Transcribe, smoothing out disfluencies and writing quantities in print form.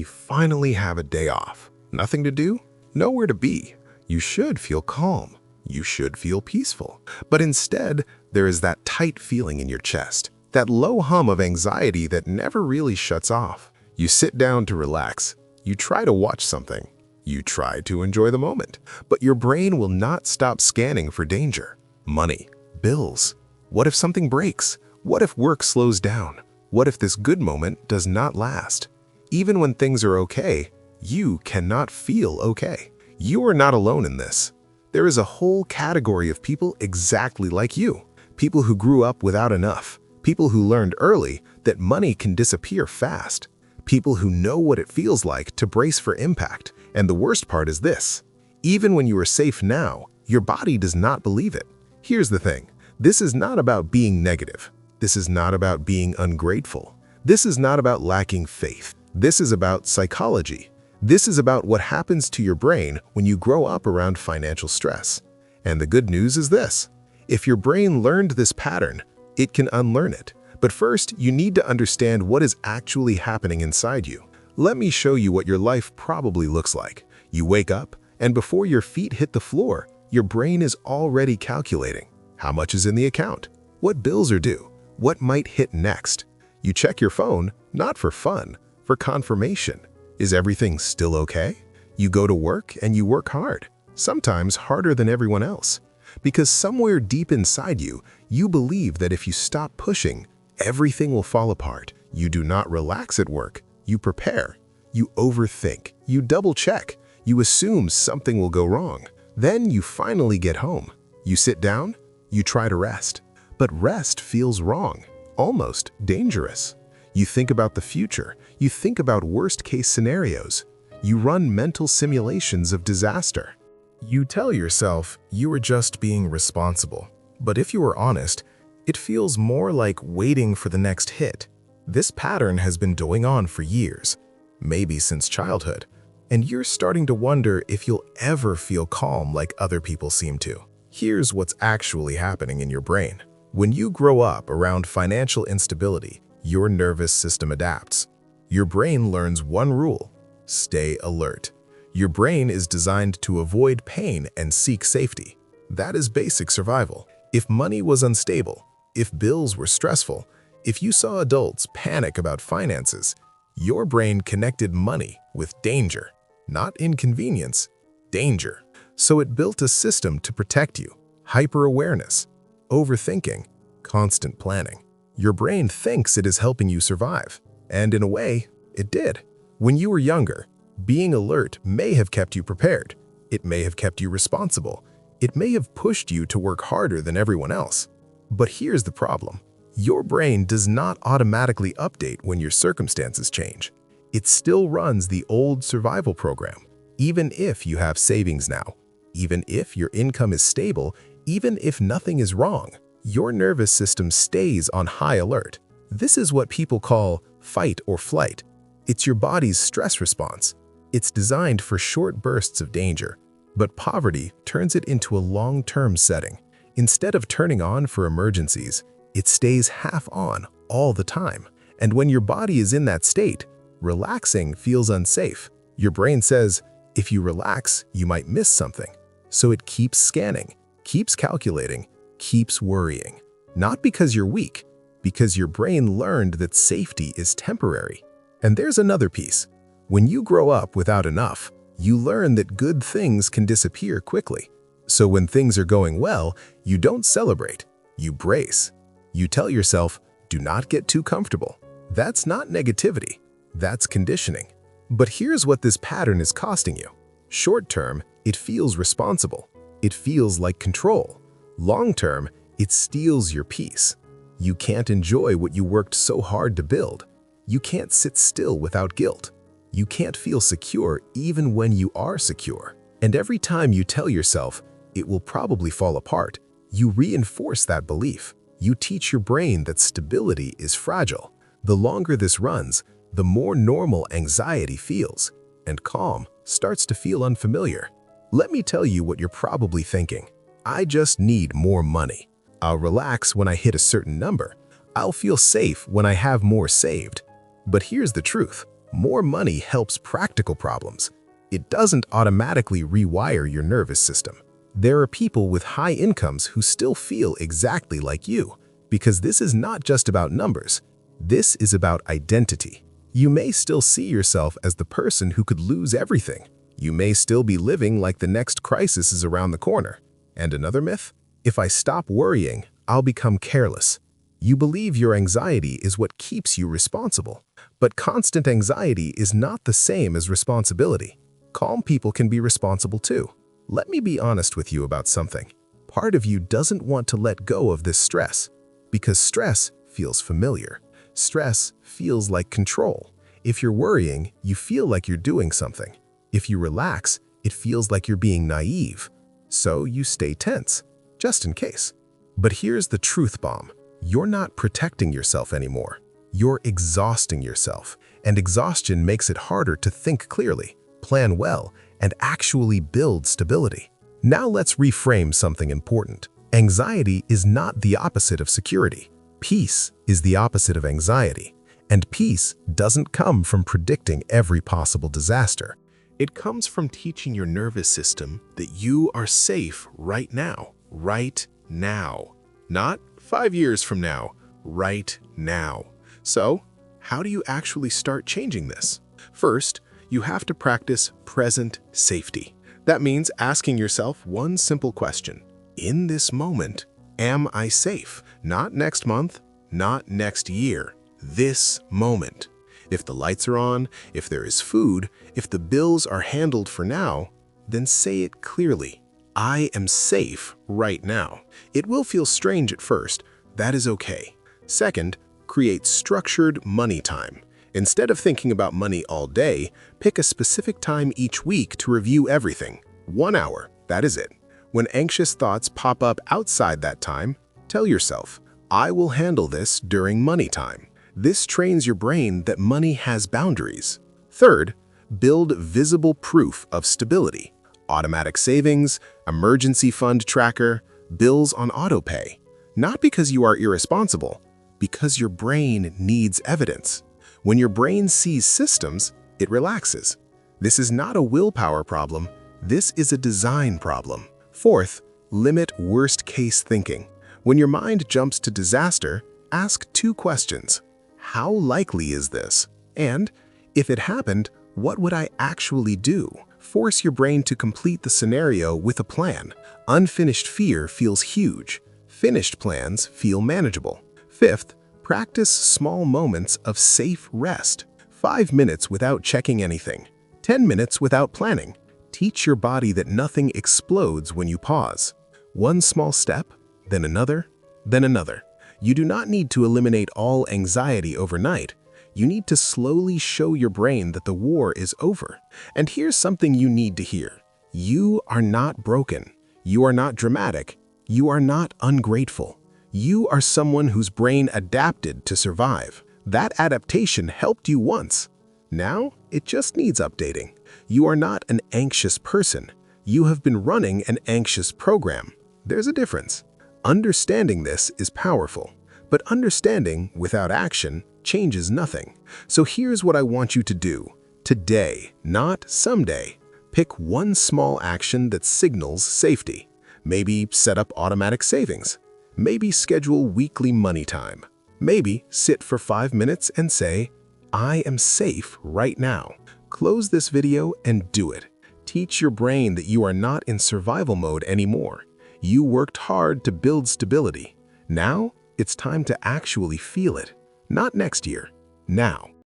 You finally have a day off. Nothing to do? Nowhere to be. You should feel calm. You should feel peaceful. But instead, there is that tight feeling in your chest, that low hum of anxiety that never really shuts off. You sit down to relax. You try to watch something. You try to enjoy the moment. But your brain will not stop scanning for danger. Money, bills. What if something breaks? What if work slows down? What if this good moment does not last? Even when things are okay, you cannot feel okay. You are not alone in this. There is a whole category of people exactly like you. People who grew up without enough. People who learned early that money can disappear fast. People who know what it feels like to brace for impact. And the worst part is this. Even when you are safe now, your body does not believe it. Here's the thing. This is not about being negative. This is not about being ungrateful. This is not about lacking faith. This is about psychology. This is about what happens to your brain when you grow up around financial stress. And the good news is this. If your brain learned this pattern, it can unlearn it. But first, you need to understand what is actually happening inside you. Let me show you what your life probably looks like. You wake up, and before your feet hit the floor, your brain is already calculating. How much is in the account? What bills are due? What might hit next? You check your phone, not for fun, for confirmation. Is everything still okay? You go to work and you work hard, sometimes harder than everyone else. Because somewhere deep inside you, you believe that if you stop pushing, everything will fall apart. You do not relax at work. You prepare. You overthink. You double-check. You assume something will go wrong. Then you finally get home. You sit down. You try to rest. But rest feels wrong, almost dangerous. You think about the future. You think about worst-case scenarios. You run mental simulations of disaster. You tell yourself you are just being responsible. But if you are honest, it feels more like waiting for the next hit. This pattern has been going on for years, maybe since childhood, and you're starting to wonder if you'll ever feel calm like other people seem to. Here's what's actually happening in your brain. When you grow up around financial instability, your nervous system adapts. Your brain learns one rule: stay alert. Your brain is designed to avoid pain and seek safety. That is basic survival. If money was unstable, if bills were stressful, if you saw adults panic about finances, your brain connected money with danger, not inconvenience, danger. So it built a system to protect you: hyper-awareness, overthinking, constant planning. Your brain thinks it is helping you survive, and in a way, it did. When you were younger, being alert may have kept you prepared. It may have kept you responsible. It may have pushed you to work harder than everyone else. But here's the problem. Your brain does not automatically update when your circumstances change. It still runs the old survival program, even if you have savings now, even if your income is stable, even if nothing is wrong. Your nervous system stays on high alert. This is what people call fight or flight. It's your body's stress response. It's designed for short bursts of danger, but poverty turns it into a long-term setting. Instead of turning on for emergencies, it stays half on all the time. And when your body is in that state, relaxing feels unsafe. Your brain says, if you relax, you might miss something. So it keeps scanning, keeps calculating, keeps worrying. Not because you're weak, because your brain learned that safety is temporary. And there's another piece. When you grow up without enough, you learn that good things can disappear quickly. So when things are going well, you don't celebrate, you brace. You tell yourself, do not get too comfortable. That's not negativity, that's conditioning. But here's what this pattern is costing you. Short term, it feels responsible. It feels like control. Long term, it steals your peace. You can't enjoy what you worked so hard to build. You can't sit still without guilt. You can't feel secure even when you are secure. And every time you tell yourself, it will probably fall apart, you reinforce that belief. You teach your brain that stability is fragile. The longer this runs, the more normal anxiety feels, and calm starts to feel unfamiliar. Let me tell you what you're probably thinking. I just need more money. I'll relax when I hit a certain number. I'll feel safe when I have more saved. But here's the truth. More money helps practical problems. It doesn't automatically rewire your nervous system. There are people with high incomes who still feel exactly like you, because this is not just about numbers. This is about identity. You may still see yourself as the person who could lose everything. You may still be living like the next crisis is around the corner. And another myth? If I stop worrying, I'll become careless. You believe your anxiety is what keeps you responsible. But constant anxiety is not the same as responsibility. Calm people can be responsible too. Let me be honest with you about something. Part of you doesn't want to let go of this stress, because stress feels familiar. Stress feels like control. If you're worrying, you feel like you're doing something. If you relax, it feels like you're being naive. So you stay tense, just in case. But here's the truth bomb. You're not protecting yourself anymore. You're exhausting yourself, and exhaustion makes it harder to think clearly, plan well, and actually build stability. Now let's reframe something important. Anxiety is not the opposite of security. Peace is the opposite of anxiety. And peace doesn't come from predicting every possible disaster. It comes from teaching your nervous system that you are safe right now. Right now. Not 5 years from now. Right now. So, how do you actually start changing this? First, you have to practice present safety. That means asking yourself one simple question. In this moment, am I safe? Not next month, not next year. This moment. If the lights are on, if there is food, if the bills are handled for now, then say it clearly. I am safe right now. It will feel strange at first. That is okay. Second, create structured money time. Instead of thinking about money all day, pick a specific time each week to review everything. 1 hour, that is it. When anxious thoughts pop up outside that time, tell yourself, I will handle this during money time. This trains your brain that money has boundaries. Third, build visible proof of stability. Automatic savings, emergency fund tracker, bills on autopay. Not because you are irresponsible, because your brain needs evidence. When your brain sees systems, it relaxes. This is not a willpower problem. This is a design problem. Fourth, limit worst-case thinking. When your mind jumps to disaster, ask 2 questions. How likely is this? And, if it happened, what would I actually do? Force your brain to complete the scenario with a plan. Unfinished fear feels huge. Finished plans feel manageable. Fifth, practice small moments of safe rest. 5 minutes without checking anything. 10 minutes without planning. Teach your body that nothing explodes when you pause. One small step, then another, then another. You do not need to eliminate all anxiety overnight. You need to slowly show your brain that the war is over. And here's something you need to hear. You are not broken. You are not dramatic. You are not ungrateful. You are someone whose brain adapted to survive. That adaptation helped you once. Now, it just needs updating. You are not an anxious person. You have been running an anxious program. There's a difference. Understanding this is powerful, but understanding without action changes nothing. So here's what I want you to do. Today, not someday. Pick one small action that signals safety. Maybe set up automatic savings. Maybe schedule weekly money time. Maybe sit for 5 minutes and say, I am safe right now. Close this video and do it. Teach your brain that you are not in survival mode anymore. You worked hard to build stability. Now, it's time to actually feel it. Not next year, now.